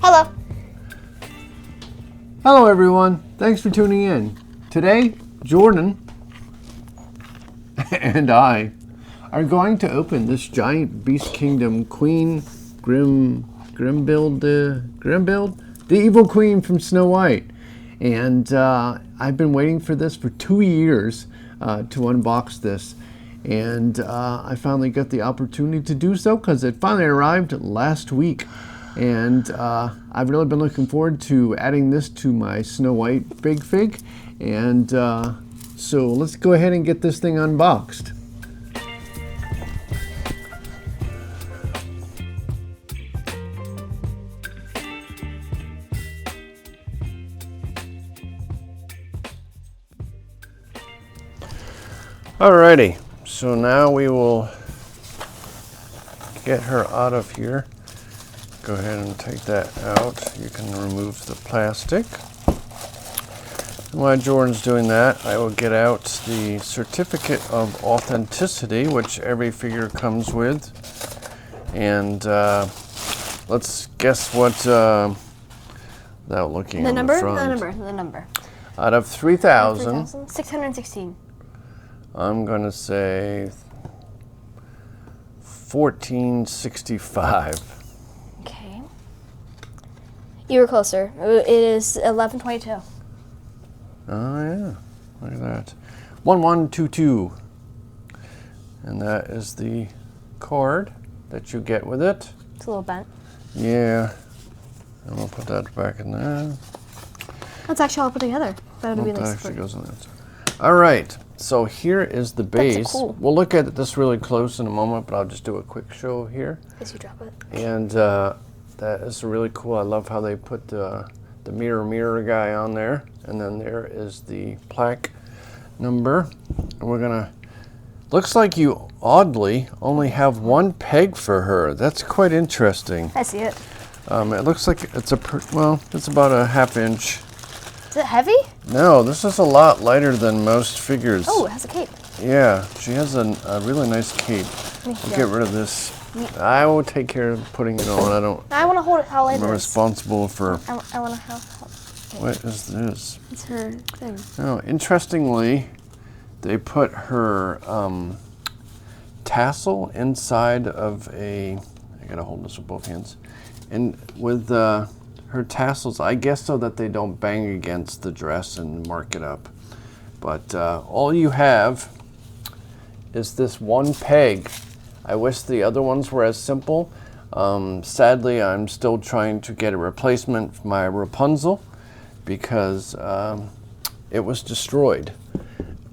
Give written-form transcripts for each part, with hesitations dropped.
Hello. Hello everyone, thanks for tuning in. Today, Jordan and I are going to open this giant Beast Kingdom Queen Grimhilde, the evil queen from Snow White. And I've been waiting for this for 2 years to unbox this. And I finally got the opportunity to do so because it finally arrived last week. And I've really been looking forward to adding this to my Snow White Big Fig. And so let's go ahead and get this thing unboxed. Alrighty, so now we will get her out of here. Go ahead and take that out. You can remove the plastic. And while Jordan's doing that, I will get out the certificate of authenticity, which every figure comes with. And let's guess what, without looking on the front. The number. Out of 3,000. 616. I'm going to say 1465. Okay. You were closer. It is 1122. Oh yeah, look at that. 1122. And that is the card that you get with it. It's a little bent. Yeah. I'm going to put that back in there. That's actually all put together. That would be That nice. actually goes on that side. All right. So here is the base. Cool. We'll look at this really close in a moment, but I'll just do a quick show here. As you drop it. And that is really cool. I love how they put the mirror guy on there. And then there is the plaque number. And we're going to, looks like you oddly only have one peg for her. That's quite interesting. I see it. It looks like it's it's about a 1/2 inch. Is it heavy? No, this is a lot lighter than most figures. Oh, it has a cape. Yeah, she has a really nice cape. We'll get rid of this. I will take care of putting it on. I want to hold it how light it I'm is. responsible for. I want to have. What is this? It's her thing. Oh, interestingly, they put her tassel inside of a. I gotta hold this with both hands, and with her tassels, I guess so that they don't bang against the dress and mark it up. But all you have is this one peg. I wish the other ones were as simple. Sadly, I'm still trying to get a replacement for my Rapunzel because it was destroyed.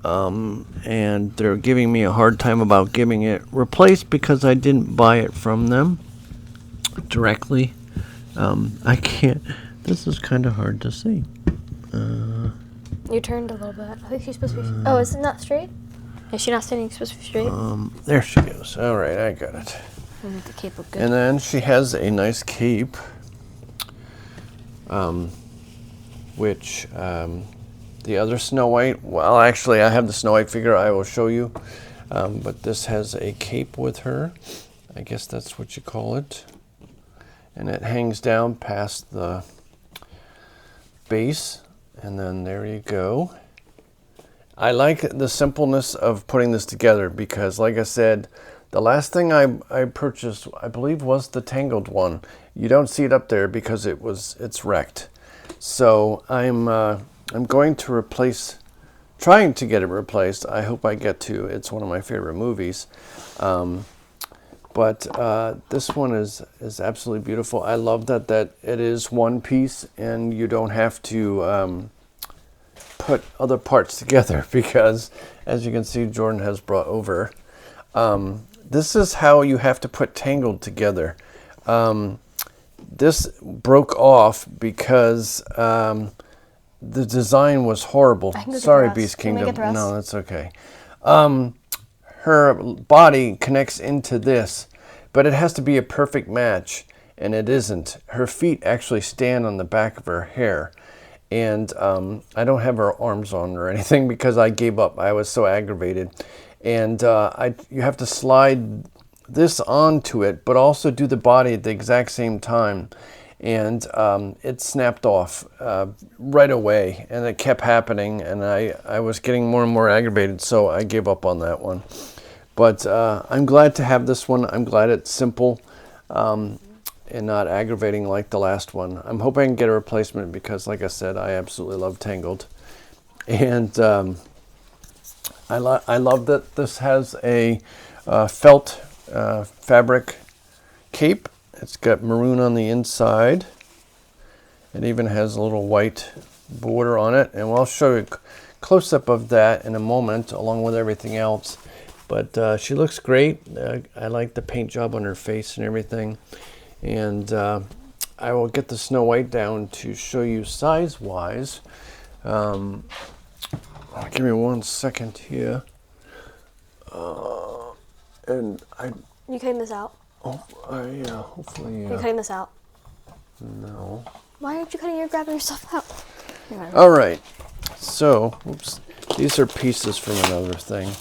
And they're giving me a hard time about getting it replaced because I didn't buy it from them directly. I can't. This is kind of hard to see. You turned a little bit. I think she's supposed to be. Oh, is it not straight? Is she not standing supposed to be straight? There she goes. All right, I got it. Make the cape look good. And then she has a nice cape, which the other Snow White. Well, actually, I have the Snow White figure. I will show you. But this has a cape with her. I guess that's what you call it. And it hangs down past the base, and then there you go. I like the simpleness of putting this together because, like I said, the last thing I purchased, I believe, was the Tangled one. You don't see it up there because it's wrecked. So I'm going to trying to get it replaced. I hope I get to. It's one of my favorite movies. But this one is absolutely beautiful. I love that it is one piece and you don't have to put other parts together because, as you can see, Jordan has brought over. This is how you have to put Tangled together. This broke off because the design was horrible. Sorry, Beast Kingdom. No, that's okay. Her body connects into this, but it has to be a perfect match, and it isn't. Her feet actually stand on the back of her hair, and I don't have her arms on or anything because I gave up. I was so aggravated. And you have to slide this onto it, but also do the body at the exact same time. and it snapped off right away, and it kept happening, and I was getting more and more aggravated, so I gave up on that one. But I'm glad to have this one. I'm glad it's simple and not aggravating like the last one. I'm hoping I can get a replacement because, like I said, I absolutely love Tangled. And I love that this has a felt fabric cape. It's got maroon on the inside. It even has a little white border on it. And I'll show you a close-up of that in a moment along with everything else. But she looks great. I like the paint job on her face and everything. And I will get the Snow White down to show you size-wise. Give me 1 second here. And You cutting this out? Oh, yeah, hopefully. You're cutting this out? No. Why aren't you cutting? You're grabbing yourself out. All right. So, oops. These are pieces from another thing.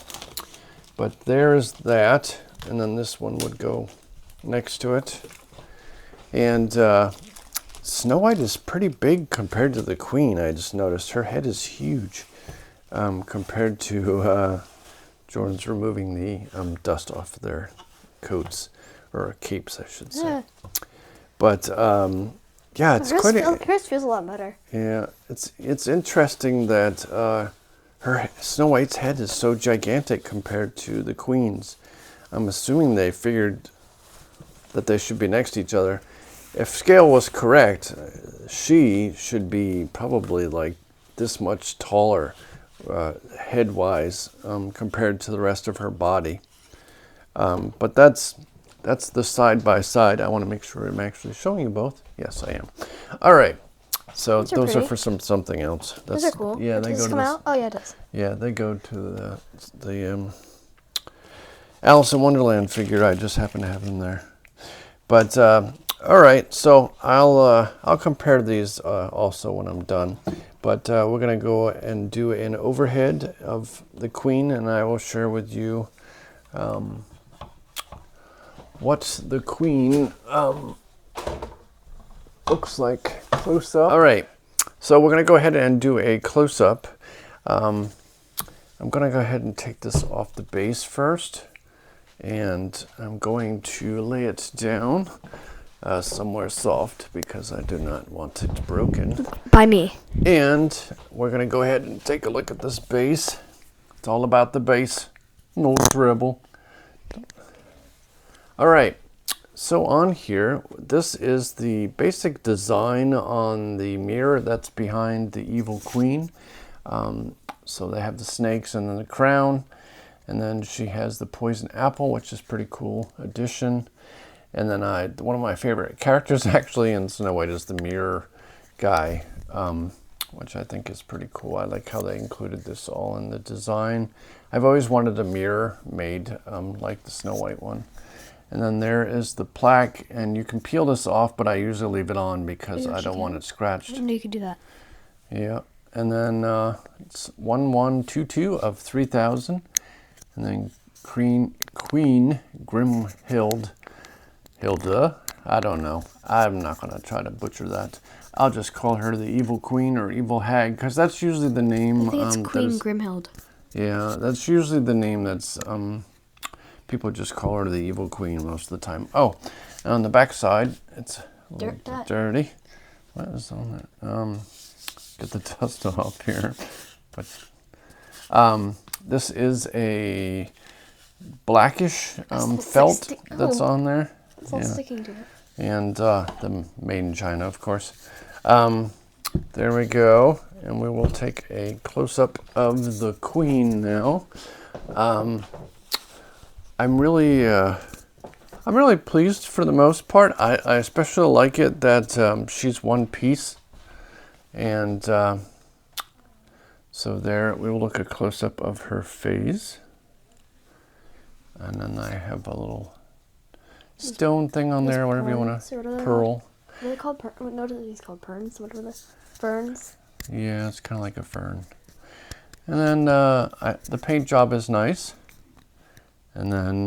But there's that. And then this one would go next to it. And Snow White is pretty big compared to the Queen, I just noticed. Her head is huge compared to Jordan's removing the dust off their coats, or capes, I should say. Yeah. But yeah, it's hers feels a lot better. Yeah, it's interesting that her Snow White's head is so gigantic compared to the Queen's. I'm assuming they figured that they should be next to each other. If scale was correct, she should be probably like this much taller head-wise compared to the rest of her body. But that's the side-by-side. I want to make sure I'm actually showing you both. Yes, I am. All right. So those are for something else. Those are cool. Yeah, does this come out? Oh, yeah, it does. Yeah, they go to the Alice in Wonderland figure. I just happen to have them there. But all right, so I'll compare these also when I'm done. But we're gonna go and do an overhead of the Queen, and I will share with you what the Queen looks like close up. All right, so we're gonna go ahead and do a close up. I'm gonna go ahead and take this off the base first, and I'm going to lay it down somewhere soft because I do not want it broken. By me. And we're gonna go ahead and take a look at this base. It's all about the base. No dribble. All right, so on here, this is the basic design on the mirror that's behind the evil Queen. So they have the snakes and then the crown, and then she has the poison apple, which is pretty cool addition. And then one of my favorite characters actually in Snow White is the mirror guy, which I think is pretty cool. I like how they included this all in the design. I've always wanted a mirror made like the Snow White one. And then there is the plaque, and you can peel this off, but I usually leave it on because I don't want it scratched. I didn't know you could do that. Yeah, and then it's 1122 of 3000, and then Queen Grimhilde. I don't know. I'm not going to try to butcher that. I'll just call her the Evil Queen or Evil Hag, because that's usually the name. I think it's Queen Grimhilde. Yeah, that's usually the name that's, people just call her the Evil Queen most of the time. Oh, and on the back side, it's a little dirty. What is on that? Get the dust off here. But this is a blackish felt that's on there. It's all sticking to it. And the made in China, of course. There we go. And we will take a close-up of the Queen now. I'm really pleased for the most part. I especially like it that she's one piece. And so there, we will look a close-up of her face. And then I have a little stone thing on there, whatever you want to, pearl. What are they called? What are these called? Perns? What are they? Ferns? Yeah, it's kind of like a fern. And then the paint job is nice. And then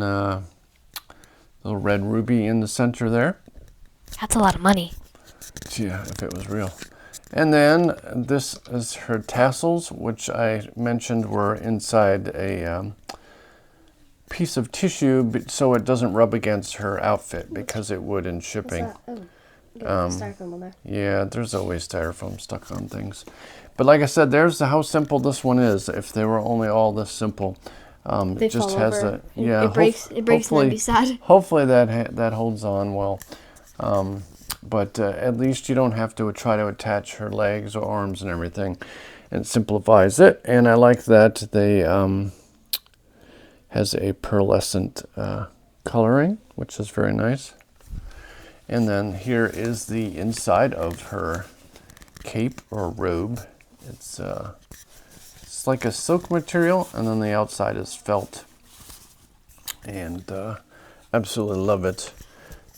little red ruby in the center there. That's a lot of money. Yeah, if it was real. And then this is her tassels, which I mentioned were inside a piece of tissue so it doesn't rub against her outfit, because it would in shipping. Styrofoam on there. Yeah, there's always styrofoam stuck on things. But like I said, there's how simple this one is. If they were only all this simple, They it just fall has over. a yeah. It breaks. It breaks, and I'd be sad. Hopefully that holds on well. But at least you don't have to try to attach her legs or arms and everything. It simplifies it, and I like that they has a pearlescent coloring, which is very nice. And then here is the inside of her cape or robe. It's like a silk material, and then the outside is felt. And absolutely love it.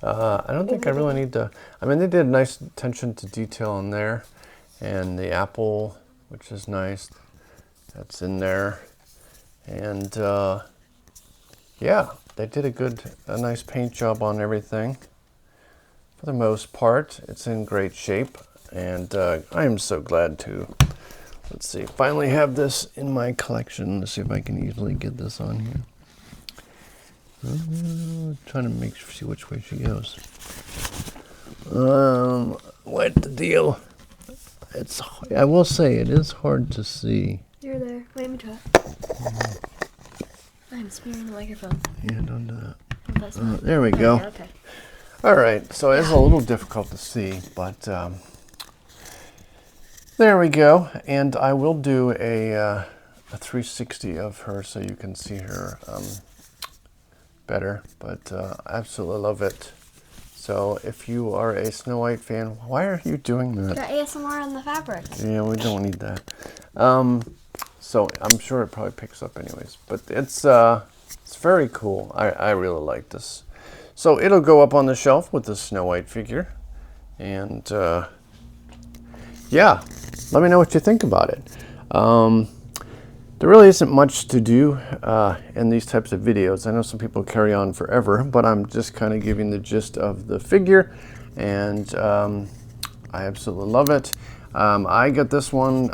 I don't think I really need to. I mean, they did nice attention to detail in there, and the apple, which is nice, that's in there, and yeah, they did a nice paint job on everything. For the most part, it's in great shape, and I am so glad to, let's see, finally have this in my collection. Let's see if I can easily get this on here. Trying to see which way she goes. What the deal? I will say it is hard to see. You're there. Wait, let me try. I'm smearing the microphone. Yeah, don't do that. Oh, that's fine. There we go. Okay. All right, so it's a little difficult to see, but there we go. And I will do a 360 of her so you can see her better, but absolutely love it. So if you are a Snow White fan, why are you doing that? Got ASMR on the fabric. Yeah, we don't need that. So I'm sure it probably picks up anyways, but it's very cool. I really like this. So it'll go up on the shelf with the Snow White figure, and yeah, let me know what you think about it. There really isn't much to do in these types of videos. I know some people carry on forever, but I'm just kind of giving the gist of the figure, and I absolutely love it. I got this one.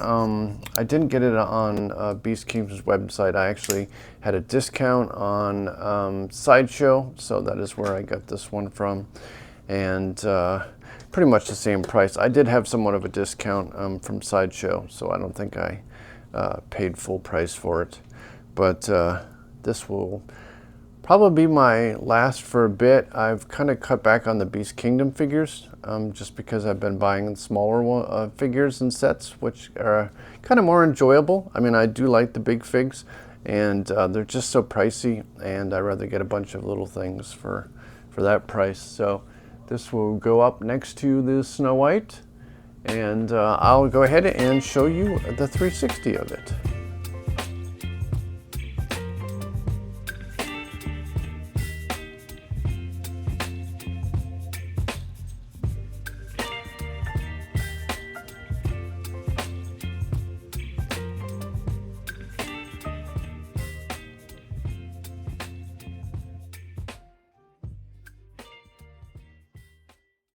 I didn't get it on Beast Kingdom's website. I actually had a discount on Sideshow, so that is where I got this one from, and pretty much the same price. I did have somewhat of a discount from Sideshow, so I don't think I paid full price for it, but this will probably be my last for a bit. I've kind of cut back on the Beast Kingdom figures just because I've been buying smaller figures and sets, which are kind of more enjoyable. I mean, I do like the big figs, and they're just so pricey, and I'd rather get a bunch of little things for that price. So this will go up next to the Snow White, and I'll go ahead and show you the 360 of it.